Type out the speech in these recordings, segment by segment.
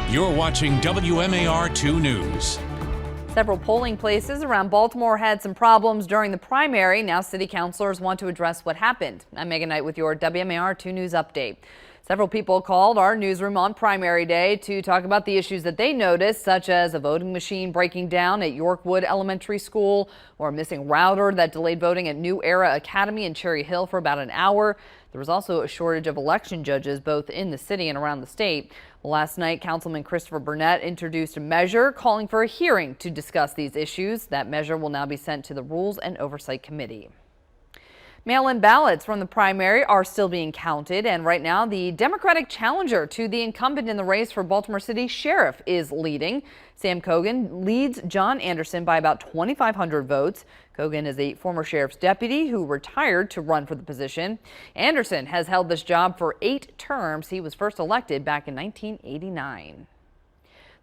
You're watching WMAR 2 News. Several polling places around Baltimore had some problems during the primary. Now city councilors want to address what happened. I'm Megan Knight with your WMAR 2 News update. Several people called our newsroom on primary day to talk about the issues that they noticed, such as a voting machine breaking down at Yorkwood Elementary School or a missing router that delayed voting at New Era Academy in Cherry Hill for about an hour. There was also a shortage of election judges both in the city and around the state. Last night, Councilman Christopher Burnett introduced a measure calling for a hearing to discuss these issues. That measure will now be sent to the Rules and Oversight Committee. Mail-in ballots from the primary are still being counted, and right now the Democratic challenger to the incumbent in the race for Baltimore City Sheriff is leading. Sam Cogan leads John Anderson by about 2,500 votes. Cogan is a former sheriff's deputy who retired to run for the position. Anderson has held this job for 8 terms. He was first elected back in 1989.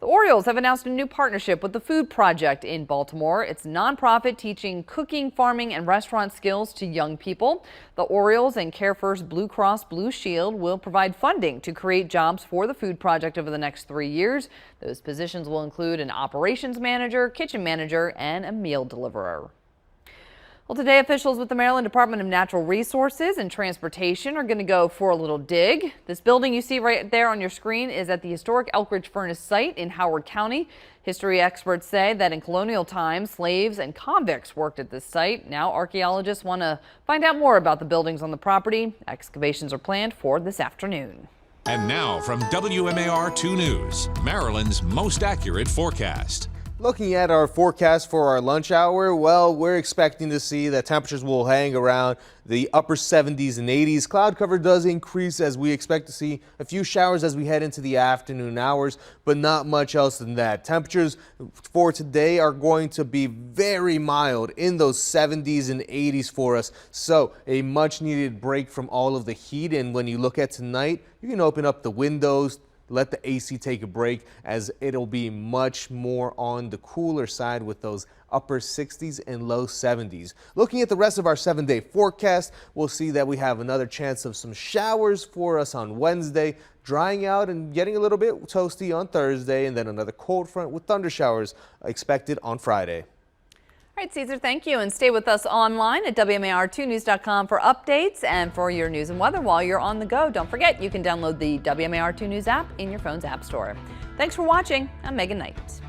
The Orioles have announced a new partnership with the Food Project in Baltimore. It's a nonprofit teaching cooking, farming, and restaurant skills to young people. The Orioles and Care First Blue Cross Blue Shield will provide funding to create jobs for the Food Project over the next 3 years. Those positions will include an operations manager, kitchen manager, and a meal deliverer. Well, today officials with the Maryland Department of Natural Resources and Transportation are going to go for a little dig. This building you see right there on your screen is at the historic Elk Ridge Furnace site in Howard County. History experts say that in colonial times, slaves and convicts worked at this site. Now archaeologists want to find out more about the buildings on the property. Excavations are planned for this afternoon. And now from WMAR 2 News, Maryland's most accurate forecast. Looking at our forecast for our lunch hour, well, we're expecting to see that temperatures will hang around the upper 70s and 80s. Cloud cover does increase as we expect to see a few showers as we head into the afternoon hours, but not much else than that. Temperatures for today are going to be very mild in those 70s and 80s for us. So a much needed break from all of the heat. And when you look at tonight, you can open up the windows, let the AC take a break, as it'll be much more on the cooler side with those upper 60s and low 70s. Looking at the rest of our 7-day forecast, we'll see that we have another chance of some showers for us on Wednesday, drying out and getting a little bit toasty on Thursday, and then another cold front with thunder showers expected on Friday. All right, Caesar, thank you. And stay with us online at WMAR2news.com for updates and for your news and weather while you're on the go. Don't forget, you can download the WMAR 2 News app in your phone's app store. Thanks for watching. I'm Megan Knight.